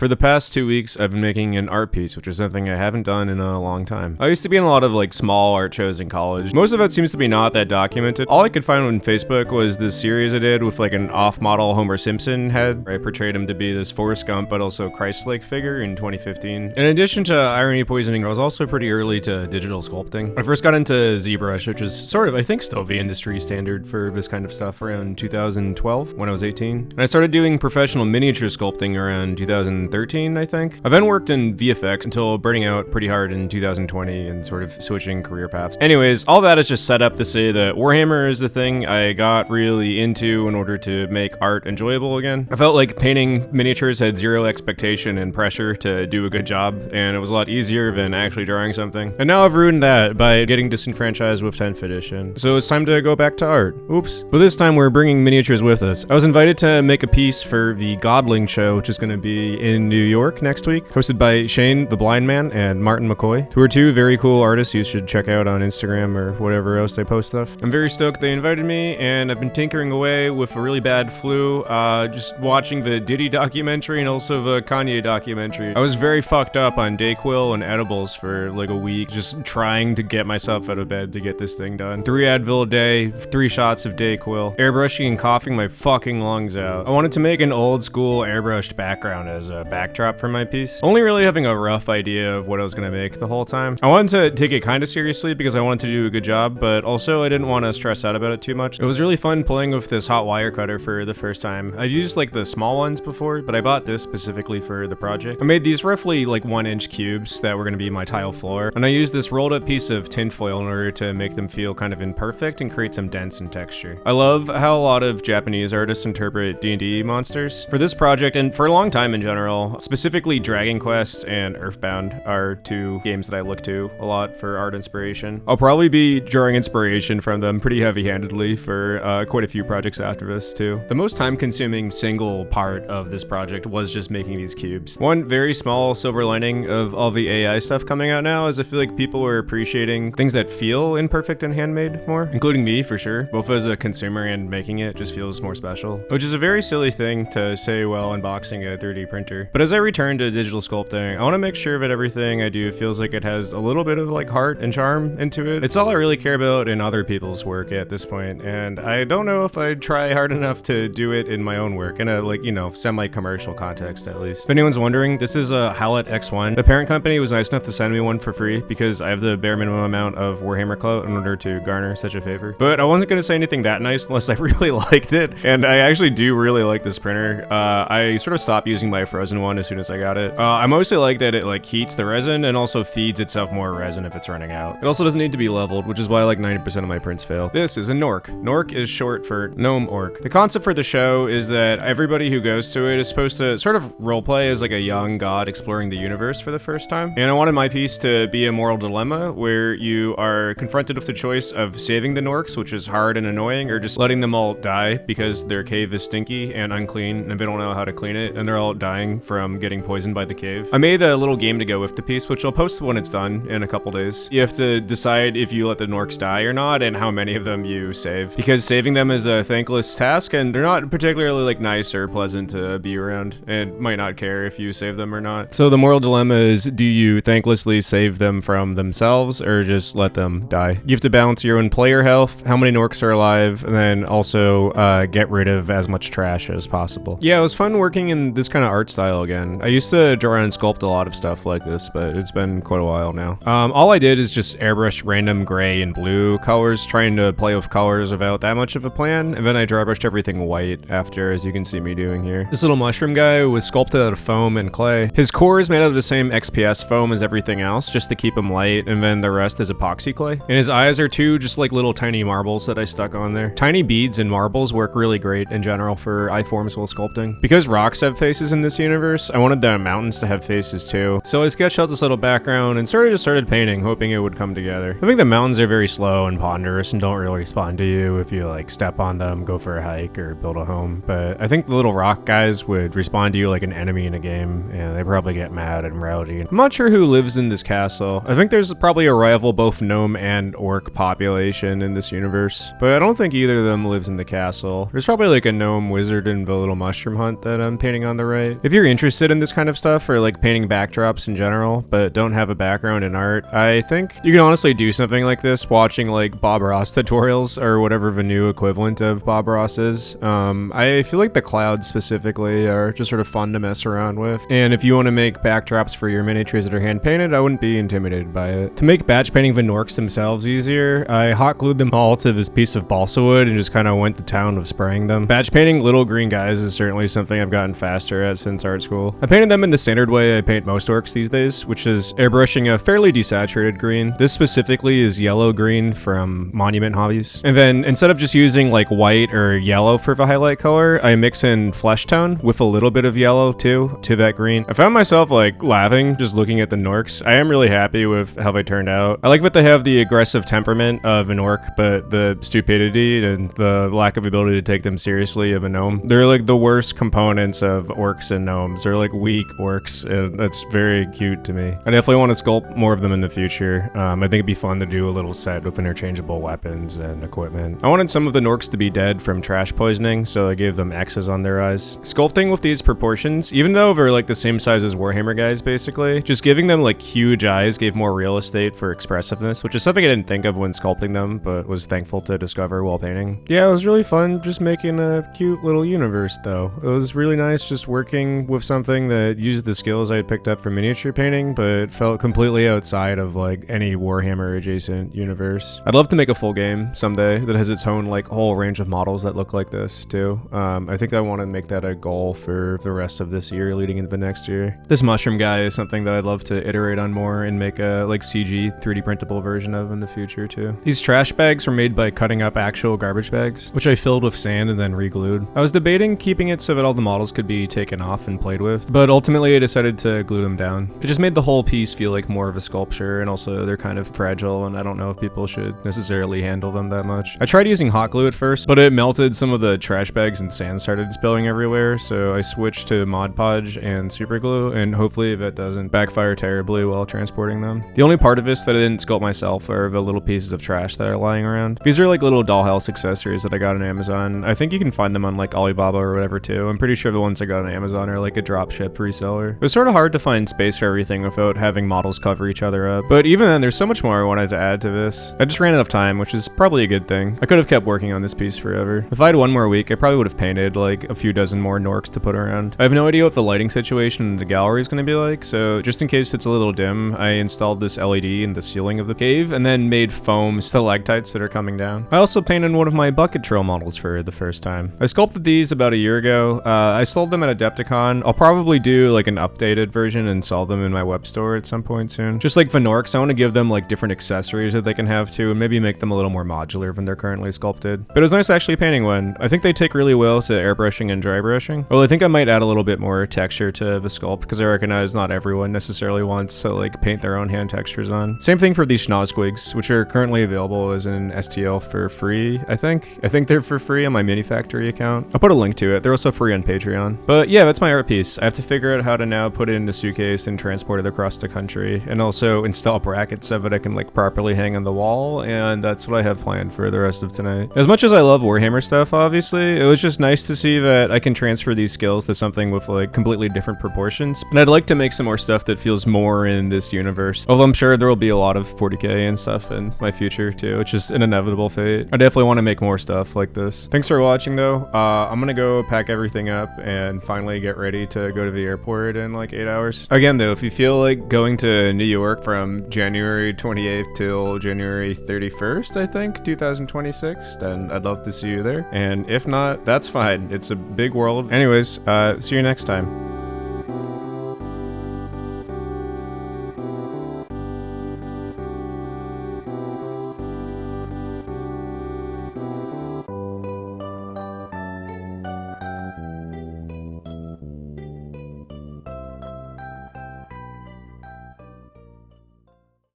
For the past 2 weeks, I've been making an art piece, which is something I haven't done in a long time. I used to be in a lot of like small art shows in college. Most of it seems to be not that documented. All I could find on Facebook was this series I did with like an off-model Homer Simpson head, where I portrayed him to be this Forrest Gump but also Christ-like figure in 2015. In addition to irony poisoning, I was also pretty early to digital sculpting. I first got into ZBrush, which is sort of, I think, still the industry standard for this kind of stuff around 2012 when I was 18. And I started doing professional miniature sculpting around 2013, I think. I then worked in VFX until burning out pretty hard in 2020 and sort of switching career paths. Anyways, all that is just set up to say that Warhammer is the thing I got really into in order to make art enjoyable again. I felt like painting miniatures had zero expectation and pressure to do a good job, and it was a lot easier than actually drawing something. And now I've ruined that by getting disenfranchised with 10th edition. So it's time to go back to art. Oops. But this time we're bringing miniatures with us. I was invited to make a piece for the Godling show, which is going to be in New York next week, hosted by Shane the Blind Man and Martin McCoy, who are two very cool artists you should check out on Instagram or whatever else they post stuff. I'm very stoked they invited me, and I've been tinkering away with a really bad flu, just watching the Diddy documentary and also the Kanye documentary. I was very fucked up on Dayquil and edibles for like a week, just trying to get myself out of bed to get this thing done. 3 Advil a day, 3 shots of Dayquil, airbrushing and coughing my fucking lungs out. I wanted to make an old school airbrushed background as a backdrop for my piece, only really having a rough idea of what I was gonna make the whole time. I wanted to take it kind of seriously because I wanted to do a good job, but also I didn't want to stress out about it too much. It was really fun playing with this hot wire cutter for the first time. I've used like the small ones before, but I bought this specifically for the project. I made these roughly like 1-inch cubes that were gonna be my tile floor, and I used this rolled up piece of tinfoil in order to make them feel kind of imperfect and create some dents and texture. I love how a lot of Japanese artists interpret D&D monsters. For this project, and for a long time in general, specifically Dragon Quest and Earthbound are 2 games that I look to a lot for art inspiration. I'll probably be drawing inspiration from them pretty heavy-handedly for quite a few projects after this too. The most time-consuming single part of this project was just making these cubes. One very small silver lining of all the AI stuff coming out now is I feel like people are appreciating things that feel imperfect and handmade more, including me for sure. Both as a consumer and making it just feels more special, which is a very silly thing to say while unboxing a 3D printer. But as I return to digital sculpting, I want to make sure that everything I do feels like it has a little bit of like heart and charm into it. It's all I really care about in other people's work at this point, and I don't know if I'd try hard enough to do it in my own work, in a like, you know, semi-commercial context at least. If anyone's wondering, this is a Howlett X1. The parent company was nice enough to send me one for free because I have the bare minimum amount of Warhammer clout in order to garner such a favor. But I wasn't going to say anything that nice unless I really liked it, and I actually do really like this printer. I sort of stopped using my frozen one as soon as I got it. I mostly like that it like heats the resin and also feeds itself more resin if it's running out. It also doesn't need to be leveled, which is why like 90% of my prints fail. This is a Norc. Norc is short for gnome orc. The concept for the show is that everybody who goes to it is supposed to sort of roleplay as like a young god exploring the universe for the first time. And I wanted my piece to be a moral dilemma where you are confronted with the choice of saving the Norcs, which is hard and annoying, or just letting them all die because their cave is stinky and unclean and they don't know how to clean it and they're all dying from getting poisoned by the cave. I made a little game to go with the piece, which I'll post when it's done in a couple days. You have to decide if you let the Norcs die or not and how many of them you save, because saving them is a thankless task and they're not particularly like nice or pleasant to be around and might not care if you save them or not. So the moral dilemma is, do you thanklessly save them from themselves or just let them die? You have to balance your own player health, how many Norcs are alive, and then also get rid of as much trash as possible. Yeah, it was fun working in this kind of art style again. I used to draw and sculpt a lot of stuff like this, but it's been quite a while now. All I did is just airbrush random gray and blue colors, trying to play with colors without that much of a plan, and then I dry brushed everything white after, as you can see me doing here. This little mushroom guy was sculpted out of foam and clay. His core is made out of the same XPS foam as everything else, just to keep him light, and then the rest is epoxy clay. And his eyes are 2 just like little tiny marbles that I stuck on there. Tiny beads and marbles work really great in general for eye forms while sculpting. Because rocks have faces in this universe, I wanted the mountains to have faces too. So I sketched out this little background and sort of just started painting, hoping it would come together. I think the mountains are very slow and ponderous and don't really respond to you if you like step on them, go for a hike, or build a home. But I think the little rock guys would respond to you like an enemy in a game, and they probably get mad and rowdy. I'm not sure who lives in this castle. I think there's probably a rival both gnome and orc population in this universe, but I don't think either of them lives in the castle. There's probably like a gnome wizard in the little mushroom hunt that I'm painting on the right. If you're interested in this kind of stuff or like painting backdrops in general, but don't have a background in art, I think you can honestly do something like this watching like Bob Ross tutorials or whatever the new equivalent of Bob Ross is. I feel like the clouds specifically are just sort of fun to mess around with. And if you want to make backdrops for your miniatures that are hand painted, I wouldn't be intimidated by it. To make batch painting the Norcs themselves easier, I hot glued them all to this piece of balsa wood and just kind of went to town with spraying them. Batch painting little green guys is certainly something I've gotten faster at since art school. I painted them in the standard way I paint most orcs these days, which is airbrushing a fairly desaturated green. This specifically is yellow green from Monument Hobbies. And then instead of just using like white or yellow for the highlight color, I mix in flesh tone with a little bit of yellow too to that green. I found myself like laughing just looking at the Norcs. I am really happy with how they turned out. I like that they have the aggressive temperament of an orc, but the stupidity and the lack of ability to take them seriously of a gnome. They're like the worst components of orcs and gnomes. They're like weak orcs, and that's very cute to me. I definitely want to sculpt more of them in the future. I think it'd be fun to do a little set with interchangeable weapons and equipment. I wanted some of the Norcs to be dead from trash poisoning, so I gave them X's on their eyes. Sculpting with these proportions, even though they're like the same size as Warhammer guys basically, just giving them like huge eyes gave more real estate for expressiveness, which is something I didn't think of when sculpting them, but was thankful to discover while painting. Yeah, it was really fun just making a cute little universe though. It was really nice just working with something that used the skills I had picked up from miniature painting, but felt completely outside of like any Warhammer adjacent universe. I'd love to make a full game someday that has its own like whole range of models that look like this too. I think I want to make that a goal for the rest of this year leading into the next year. This mushroom guy is something that I'd love to iterate on more and make a like CG 3D printable version of in the future too. These trash bags were made by cutting up actual garbage bags, which I filled with sand and then re-glued. I was debating keeping it so that all the models could be taken off and played with, but ultimately I decided to glue them down. It just made the whole piece feel like more of a sculpture, and also they're kind of fragile and I don't know if people should necessarily handle them that much. I tried using hot glue at first, but it melted some of the trash bags and sand started spilling everywhere, so I switched to Mod Podge and super glue, and hopefully that doesn't backfire terribly while transporting them. The only part of this that I didn't sculpt myself are the little pieces of trash that are lying around. These are like little dollhouse accessories that I got on Amazon. I think you can find them on like Alibaba or whatever too. I'm pretty sure the ones I got on Amazon are like a dropship reseller. It was sort of hard to find space for everything without having models cover each other up, but even then there's so much more I wanted to add to this. I just ran out of time, which is probably a good thing. I could have kept working on this piece forever. If I had one more week, I probably would have painted like a few dozen more Norcs to put around. I have no idea what the lighting situation in the gallery is going to be like, so just in case it's a little dim, I installed this LED in the ceiling of the cave and then made foam stalactites that are coming down. I also painted one of my bucket trail models for the first time. I sculpted these about a year ago. I sold them at Adepticon. I'll probably do like an updated version and sell them in my web store at some point soon. Just like the Norcs, I want to give them like different accessories that they can have too, and maybe make them a little more modular than they're currently sculpted. But it was nice actually painting one. I think they take really well to airbrushing and dry brushing. Well, I think I might add a little bit more texture to the sculpt because I recognize not everyone necessarily wants to like paint their own hand textures on. Same thing for these schnoz squigs, which are currently available as an STL for free, I think. I think they're for free on my Mini Factory account. I'll put a link to it. They're also free on Patreon. But yeah, that's my art piece. I have to figure out how to now put it in a suitcase and transport it across the country, and also install brackets so that I can like properly hang on the wall, and that's what I have planned for the rest of tonight. As much as I love Warhammer stuff, obviously, it was just nice to see that I can transfer these skills to something with like completely different proportions, and I'd like to make some more stuff that feels more in this universe. Although I'm sure there will be a lot of 40k and stuff in my future too. It's just an inevitable fate. I definitely want to make more stuff like this. Thanks for watching though. I'm gonna go pack everything up and finally get ready to go to the airport in like 8 hours. Again though, if you feel like going to New York from January 28th till January 31st, I think, 2026, then I'd love to see you there. And if not, that's fine. It's a big world. Anyways, see you next time.